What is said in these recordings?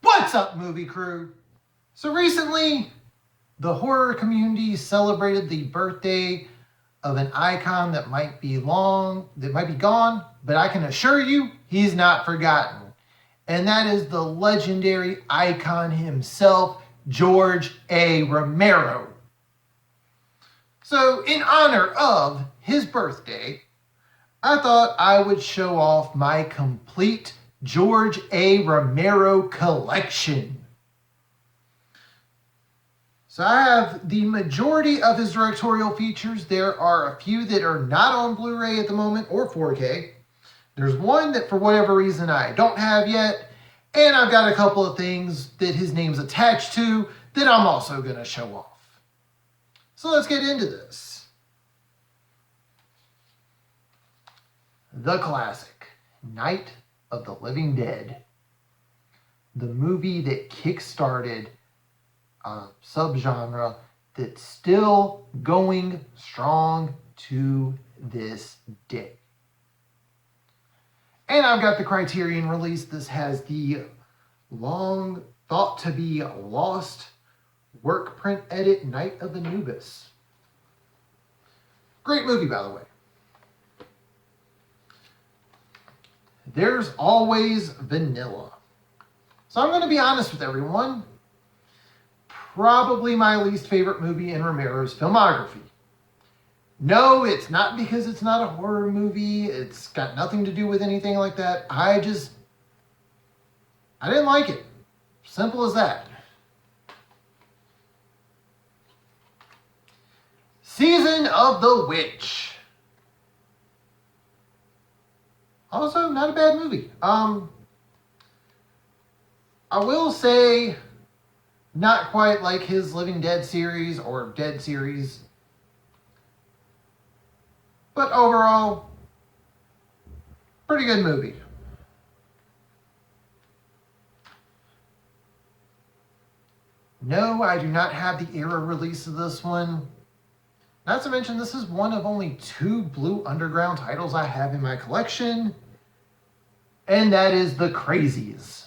What's up, movie crew? So recently, the horror community celebrated the birthday of an icon that might be gone, but I can assure you he's not forgotten. And that is the legendary icon himself, George A. Romero. So in honor of his birthday, I thought I would show off my complete George A. Romero collection. So I have the majority of his directorial features. There are a few that are not on Blu-ray at the moment or 4K. There's one that for whatever reason I don't have yet. And I've got a couple of things that his name's attached to that I'm also going to show off. So let's get into this. The classic, Night of the Living Dead. The movie that kick-started a subgenre that's still going strong to this day. And I've got the Criterion release. This has the long thought to be lost work print edit Night of Anubis. Great movie, by the way. There's always vanilla. So I'm going to be honest with everyone. Probably my least favorite movie in Romero's filmography. No, it's not because it's not a horror movie. It's got nothing to do with anything like that. I didn't like it. Simple as that. Season of the Witch. Also, not a bad movie. I will say, not quite like his Living Dead series or Dead series. But overall, pretty good movie. No, I do not have the era release of this one. Not to mention, this is one of only 2 Blue Underground titles I have in my collection. And that is the Crazies.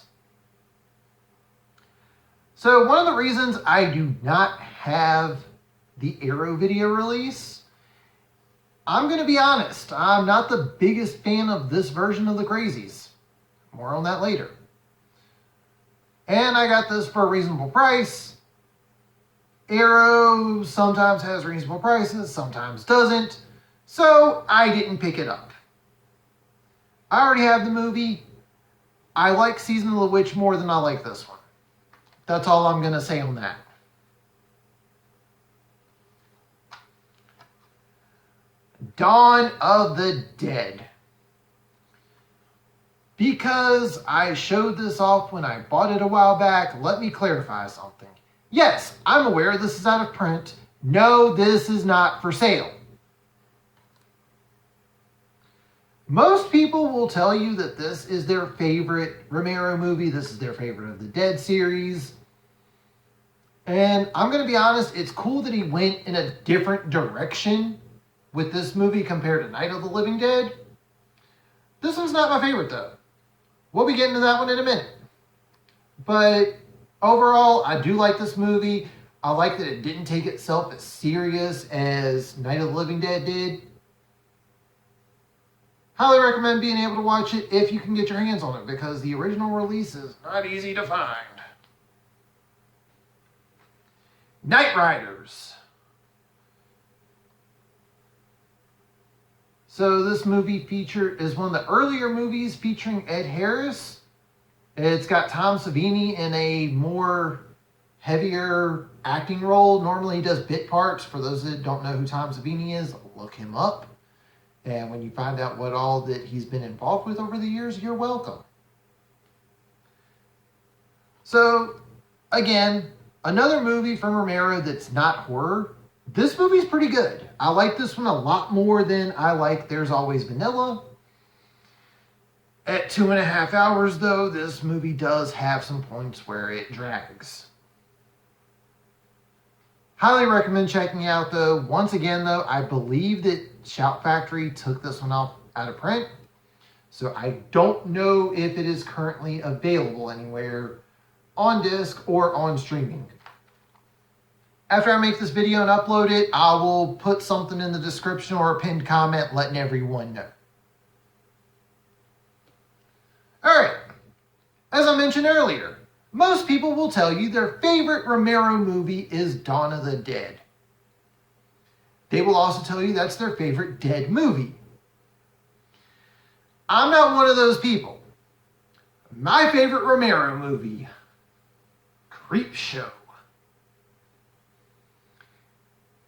So one of the reasons I do not have the Arrow video release, I'm going to be honest, I'm not the biggest fan of this version of the Crazies. More on that later. And I got this for a reasonable price. Arrow sometimes has reasonable prices, sometimes doesn't. So I didn't pick it up. I already have the movie. I like Season of the Witch more than I like this one. That's all I'm going to say on that. Dawn of the Dead. Because I showed this off when I bought it a while back, let me clarify something. Yes, I'm aware this is out of print. No, this is not for sale. Most people will tell you that this is their favorite Romero movie. This is their favorite of the Dead series. And I'm going to be honest, it's cool that he went in a different direction with this movie compared to Night of the Living Dead. This one's not my favorite though. We'll be getting to that one in a minute. But overall, I do like this movie. I like that it didn't take itself as serious as Night of the Living Dead did. Highly recommend being able to watch it if you can get your hands on it, because the original release is not easy to find. Knightriders. So this movie is one of the earlier movies featuring Ed Harris. It's got Tom Savini in a more heavier acting role. Normally he does bit parts. For those that don't know who Tom Savini is, look him up. And when you find out what all that he's been involved with over the years, you're welcome. So, again, another movie from Romero that's not horror. This movie's pretty good. I like this one a lot more than I like There's Always Vanilla. At 2.5 hours, though, this movie does have some points where it drags. Highly recommend checking it out, though. Once again, though, I believe that Shout Factory took this one out of print. So I don't know if it is currently available anywhere on disc or on streaming. After I make this video and upload it, I will put something in the description or a pinned comment letting everyone know. Alright, as I mentioned earlier, most people will tell you their favorite Romero movie is Dawn of the Dead. They will also tell you that's their favorite Dead movie. I'm not one of those people. My favorite Romero movie, Creepshow.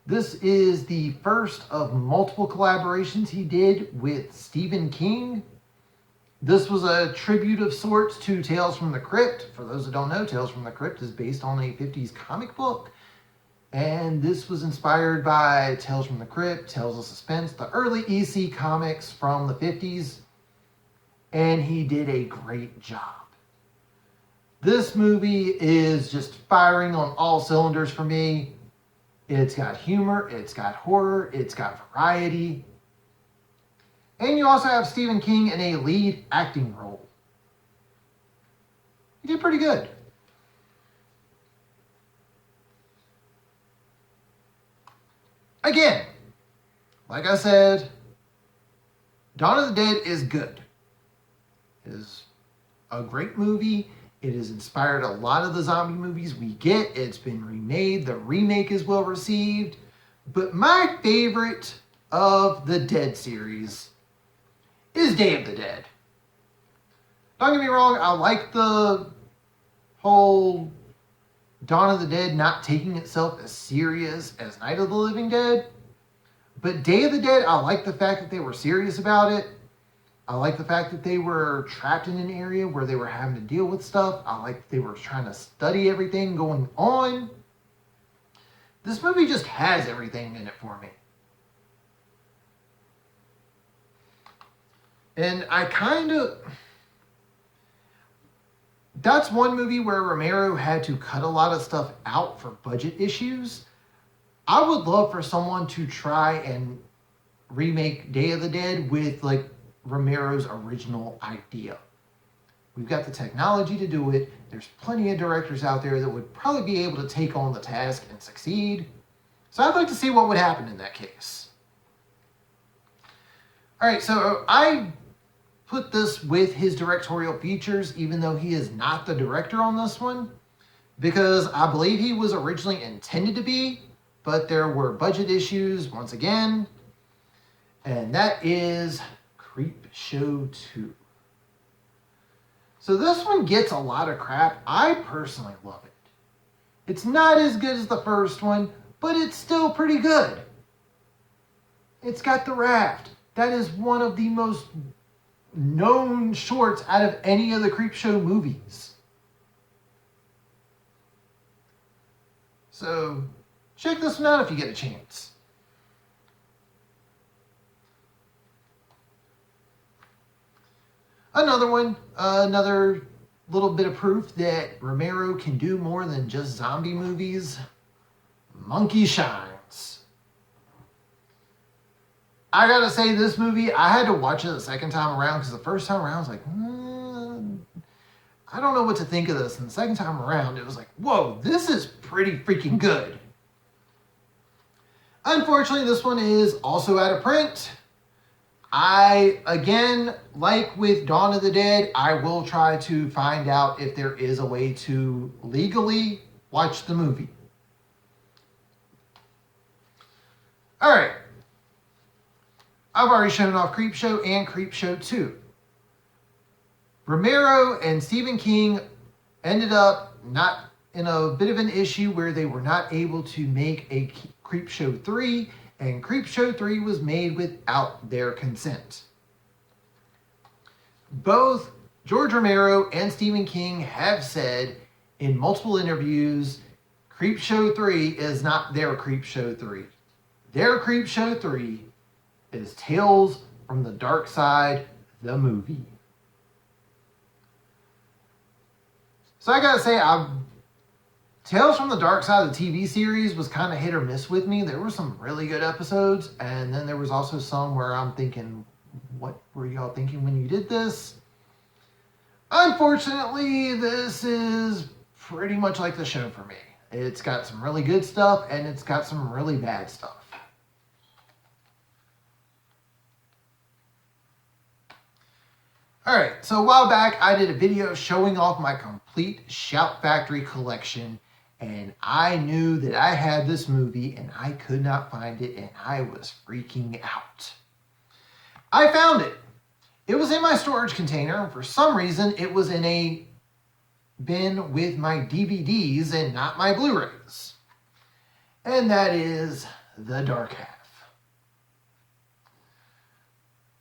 This is the first of multiple collaborations he did with Stephen King. This was a tribute of sorts to Tales from the Crypt. For those that don't know, Tales from the Crypt is based on a 50s comic book. And this was inspired by Tales from the Crypt, Tales of Suspense, the early EC comics from the 50s. And he did a great job. This movie is just firing on all cylinders for me. It's got humor, it's got horror, it's got variety. And you also have Stephen King in a lead acting role. He did pretty good. Again, like I said, Dawn of the Dead is good. It is a great movie. It has inspired a lot of the zombie movies we get. It's been remade. The remake is well received. But my favorite of the Dead series is Day of the Dead. Don't get me wrong, I like the whole Dawn of the Dead not taking itself as serious as Night of the Living Dead. But Day of the Dead, I like the fact that they were serious about it. I like the fact that they were trapped in an area where they were having to deal with stuff. I like that they were trying to study everything going on. This movie just has everything in it for me. And that's one movie where Romero had to cut a lot of stuff out for budget issues. I would love for someone to try and remake Day of the Dead with like Romero's original idea. We've got the technology to do it. There's plenty of directors out there that would probably be able to take on the task and succeed. So I'd like to see what would happen in that case. All right, so I put this with his directorial features, even though he is not the director on this one, because I believe he was originally intended to be, but there were budget issues once again, and that is Creepshow 2. So this one gets a lot of crap. I personally love it. It's not as good as the first one, but it's still pretty good. It's got the raft. That is one of the most known shorts out of any of the Creepshow movies. So check this one out if you get a chance. Another one, another little bit of proof that Romero can do more than just zombie movies. Monkey Shines. I gotta say, this movie, I had to watch it the second time around because the first time around I was like, I don't know what to think of this. And the second time around, it was like, whoa, this is pretty freaking good. Unfortunately, this one is also out of print. Again, like with Dawn of the Dead, I will try to find out if there is a way to legally watch the movie. All right. I've already shown off Creepshow and Creepshow 2. Romero and Stephen King ended up not in a bit of an issue where they were not able to make a Creepshow 3, and Creepshow 3 was made without their consent. Both George Romero and Stephen King have said in multiple interviews, Creepshow 3 is not their Creepshow 3. Their Creepshow 3 is Tales from the Darkside, the movie. So I gotta say, Tales from the Darkside, the TV series, was kind of hit or miss with me. There were some really good episodes, and then there was also some where I'm thinking, what were y'all thinking when you did this? Unfortunately, this is pretty much like the show for me. It's got some really good stuff, and it's got some really bad stuff. Alright, so a while back, I did a video showing off my complete Shout Factory collection, and I knew that I had this movie, and I could not find it, and I was freaking out. I found it. It was in my storage container, and for some reason, it was in a bin with my DVDs and not my Blu-rays. And that is The Dark Half.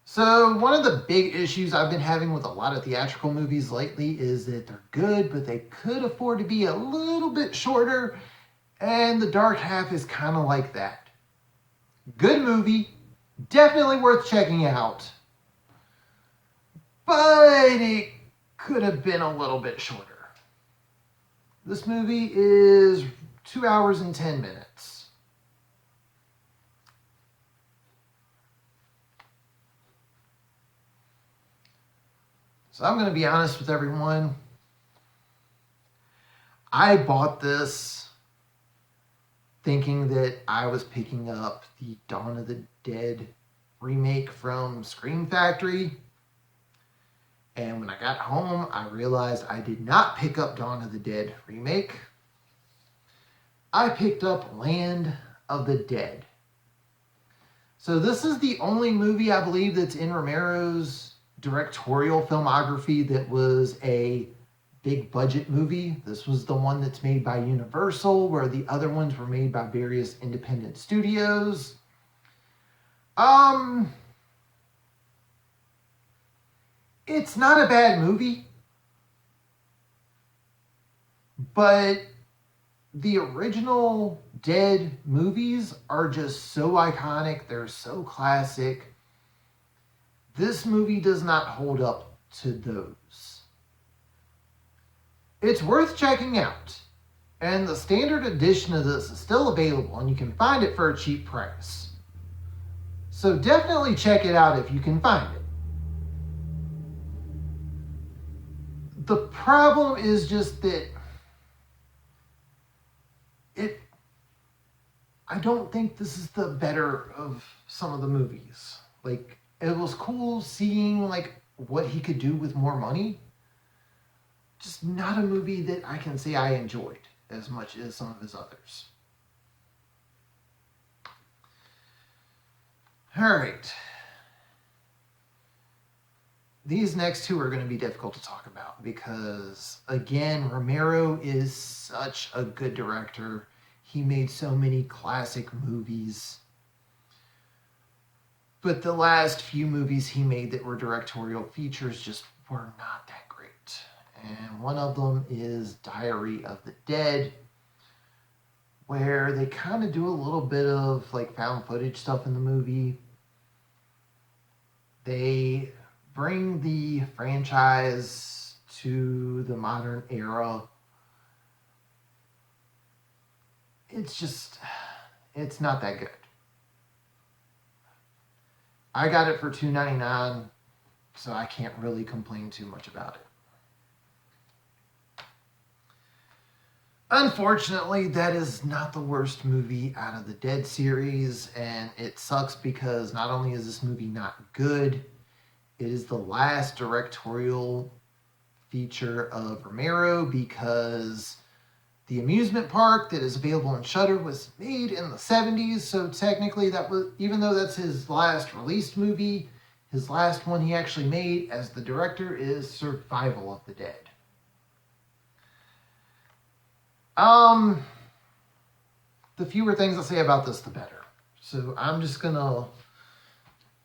So one of the big issues I've been having with a lot of theatrical movies lately is that they're good, but they could afford to be a little bit shorter, and The Dark Half is kind of like that. Good movie, definitely worth checking out, but it could have been a little bit shorter. This movie is 2 hours and 10 minutes. So I'm going to be honest with everyone. I bought this thinking that I was picking up the Dawn of the Dead remake from Scream Factory. And when I got home, I realized I did not pick up Dawn of the Dead remake. I picked up Land of the Dead. So this is the only movie I believe that's in Romero's directorial filmography that was a big budget movie. This was the one that's made by Universal, where the other ones were made by various independent studios. It's not a bad movie, but the original Dead movies are just so iconic. They're so classic. This movie does not hold up to those. It's worth checking out, and the standard edition of this is still available, and you can find it for a cheap price. So definitely check it out if you can find it. The problem is just that I don't think this is the better of some of the movies. Like, it was cool seeing like what he could do with more money. Just not a movie that I can say I enjoyed as much as some of his others. All right. These next two are going to be difficult to talk about because, again, Romero is such a good director. He made so many classic movies. But the last few movies he made that were directorial features just were not that great. And one of them is Diary of the Dead, where they kind of do a little bit of like found footage stuff in the movie. They bring the franchise to the modern era. It's not that good. I got it for $2.99, so I can't really complain too much about it. Unfortunately, that is not the worst movie out of the Dead series, and it sucks because not only is this movie not good, it is the last directorial feature of Romero because the amusement park that is available on Shudder was made in the 70s, so technically that was, even though that's his last released movie, his last one he actually made as the director is Survival of the Dead. The fewer things I say about this, the better. So I'm just gonna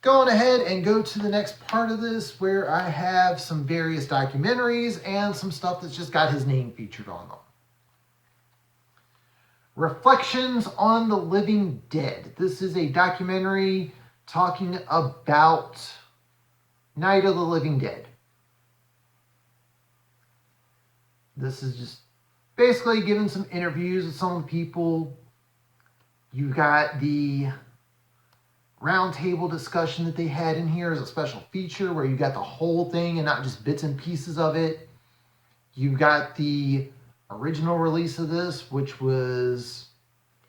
go on ahead and go to the next part of this where I have some various documentaries and some stuff that's just got his name featured on them. Reflections on the Living Dead. This is a documentary talking about Night of the Living Dead. This is just basically giving some interviews with some of the people. You got the roundtable discussion that they had in here as a special feature where you got the whole thing and not just bits and pieces of it. You got the original release of this, which was,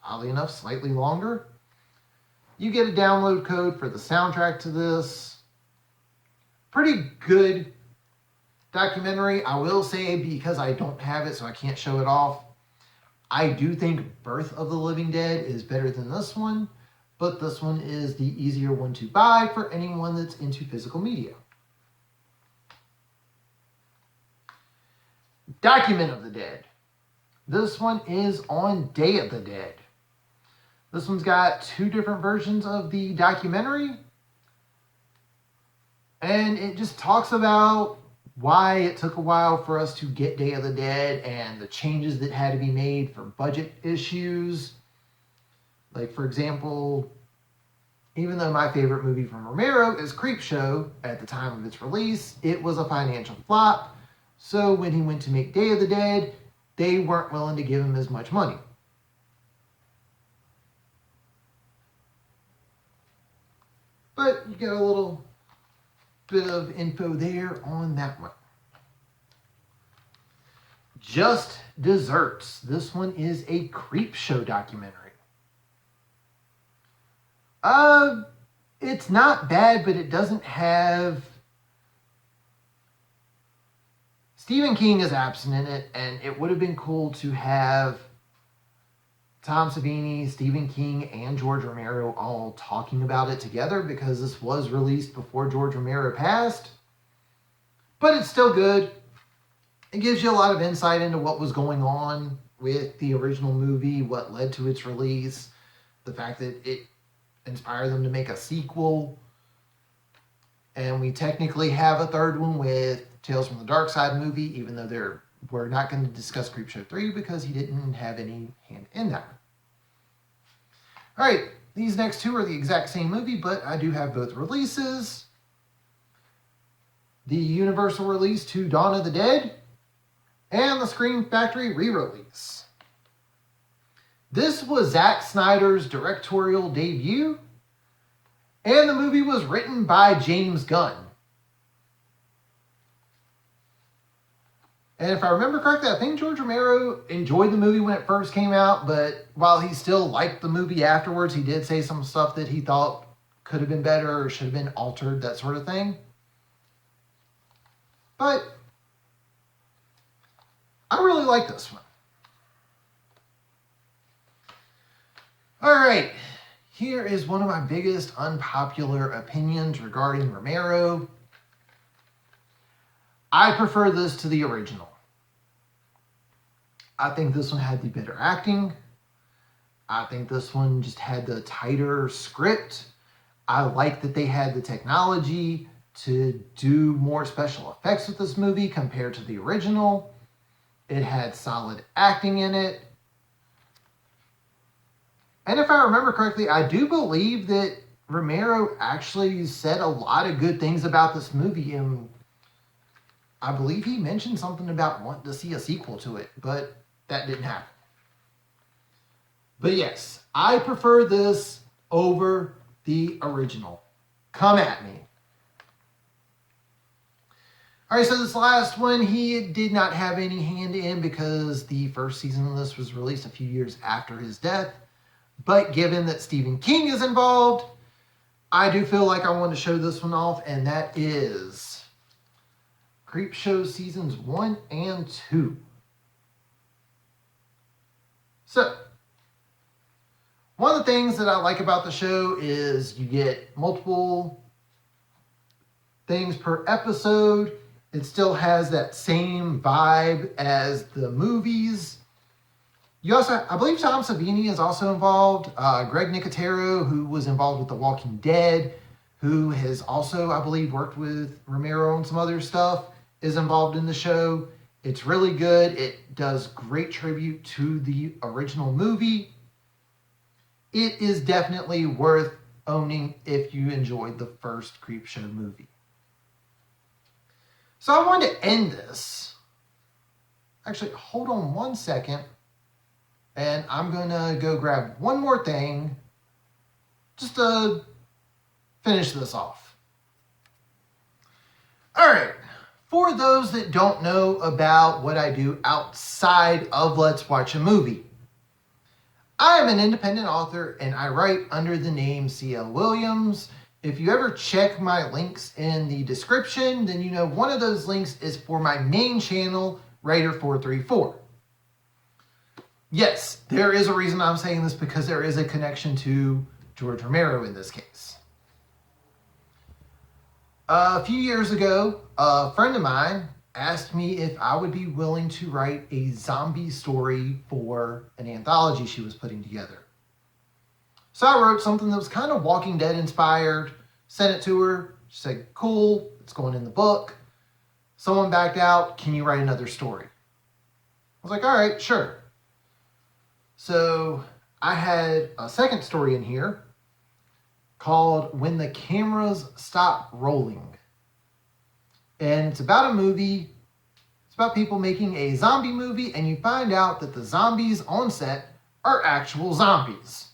oddly enough, slightly longer. You get a download code for the soundtrack to this. Pretty good documentary. I will say, because I don't have it, so I can't show it off, I do think Birth of the Living Dead is better than this one, but this one is the easier one to buy for anyone that's into physical media. Document of the Dead. This one is on Day of the Dead. This one's got two different versions of the documentary, and it just talks about why it took a while for us to get Day of the Dead and the changes that had to be made for budget issues. Like, for example, even though my favorite movie from Romero is Creepshow, at the time of its release, it was a financial flop. So when he went to make Day of the Dead, they weren't willing to give him as much money. But you get a little bit of info there on that one. Just Desserts. This one is a Creepshow documentary. It's not bad, but it doesn't have... Stephen King is absent in it, and it would have been cool to have Tom Savini, Stephen King, and George Romero all talking about it together, because this was released before George Romero passed. But it's still good. It gives you a lot of insight into what was going on with the original movie, what led to its release, the fact that it inspired them to make a sequel. And we technically have a third one with Tales from the Darkside movie, even though we're not going to discuss Creepshow 3 because he didn't have any hand in that one. Alright, these next two are the exact same movie, but I do have both releases. The Universal release to Dawn of the Dead, and the Scream Factory re-release. This was Zack Snyder's directorial debut, and the movie was written by James Gunn. And if I remember correctly, I think George Romero enjoyed the movie when it first came out, but while he still liked the movie afterwards, he did say some stuff that he thought could have been better or should have been altered, that sort of thing. But I really like this one. Alright, here is one of my biggest unpopular opinions regarding Romero. I prefer this to the original. I think this one had the better acting. I think this one just had the tighter script. I like that they had the technology to do more special effects with this movie compared to the original. It had solid acting in it. And if I remember correctly, I do believe that Romero actually said a lot of good things about this movie, and I believe he mentioned something about wanting to see a sequel to it, but that didn't happen. But yes, I prefer this over the original. Come at me. Alright, so this last one, he did not have any hand in because the first season of this was released a few years after his death. But given that Stephen King is involved, I do feel like I want to show this one off, and that is Creepshow Seasons 1 and 2. So, one of the things that I like about the show is you get multiple things per episode. It still has that same vibe as the movies. You also, I believe Tom Savini is also involved. Greg Nicotero, who was involved with The Walking Dead, who has also, I believe, worked with Romero on some other stuff, is involved in the show. It's really good. It does great tribute to the original movie. It is definitely worth owning if you enjoyed the first Creepshow movie. So I wanted to end this. Actually, hold on one second. And I'm going to go grab one more thing just to finish this off. Alright, For those that don't know about what I do outside of Let's Watch a Movie, I am an independent author and I write under the name C.L. Williams. If you ever check my links in the description, then you know one of those links is for my main channel, Writer434. Yes, there is a reason I'm saying this, because there is a connection to George Romero in this case. A few years ago, a friend of mine asked me if I would be willing to write a zombie story for an anthology she was putting together. So I wrote something that was kind of Walking Dead inspired, sent it to her. She said, cool, it's going in the book. Someone backed out, can you write another story? I was like, all right, sure. So I had a second story in here called When the Cameras Stop Rolling. And it's about a movie. It's about people making a zombie movie, and you find out that the zombies on set are actual zombies.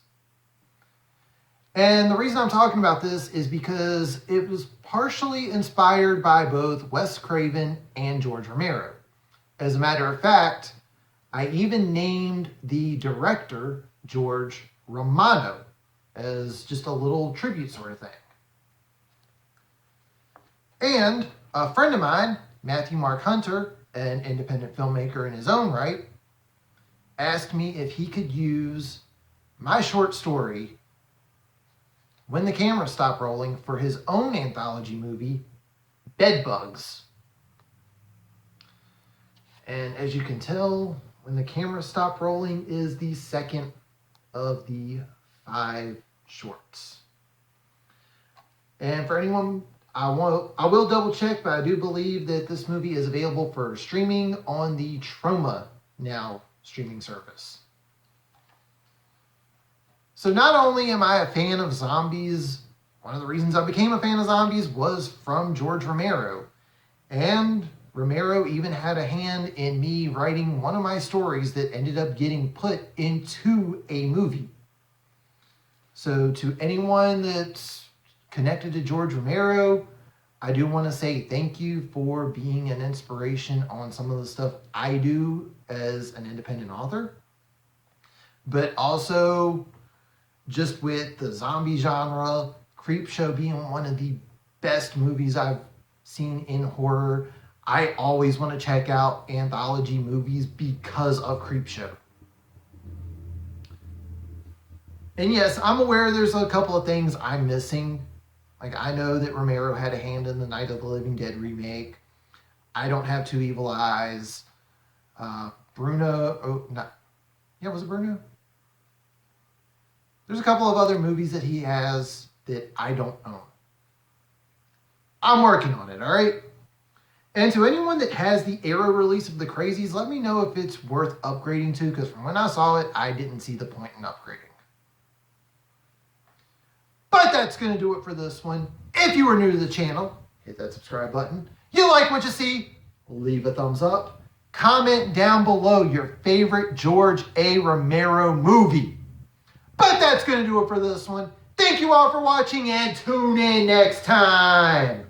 And the reason I'm talking about this is because it was partially inspired by both Wes Craven and George Romero. As a matter of fact, I even named the director George Romano as just a little tribute sort of thing. And a friend of mine, Matthew Mark Hunter, an independent filmmaker in his own right, asked me if he could use my short story, When the Cameras Stop Rolling, for his own anthology movie, Bedbugs. And as you can tell, When the Cameras Stop Rolling is the second of the 5 shorts. And for anyone, I will double check, but I do believe that this movie is available for streaming on the Troma Now streaming service. So not only am I a fan of zombies, one of the reasons I became a fan of zombies was from George Romero. And Romero even had a hand in me writing one of my stories that ended up getting put into a movie. So to anyone that's connected to George Romero, I do want to say thank you for being an inspiration on some of the stuff I do as an independent author. But also, just with the zombie genre, Creepshow being one of the best movies I've seen in horror, I always want to check out anthology movies because of Creepshow. And yes, I'm aware there's a couple of things I'm missing. Like, I know that Romero had a hand in the Night of the Living Dead remake. I Don't Have Two Evil Eyes. Was it Bruno? There's a couple of other movies that he has that I don't own. I'm working on it, all right? And to anyone that has the Arrow release of the Crazies, let me know if it's worth upgrading to, because from when I saw it, I didn't see the point in upgrading. But that's going to do it for this one. If you are new to the channel, hit that subscribe button. You like what you see, leave a thumbs up. Comment down below your favorite George A. Romero movie. But that's going to do it for this one. Thank you all for watching, and tune in next time.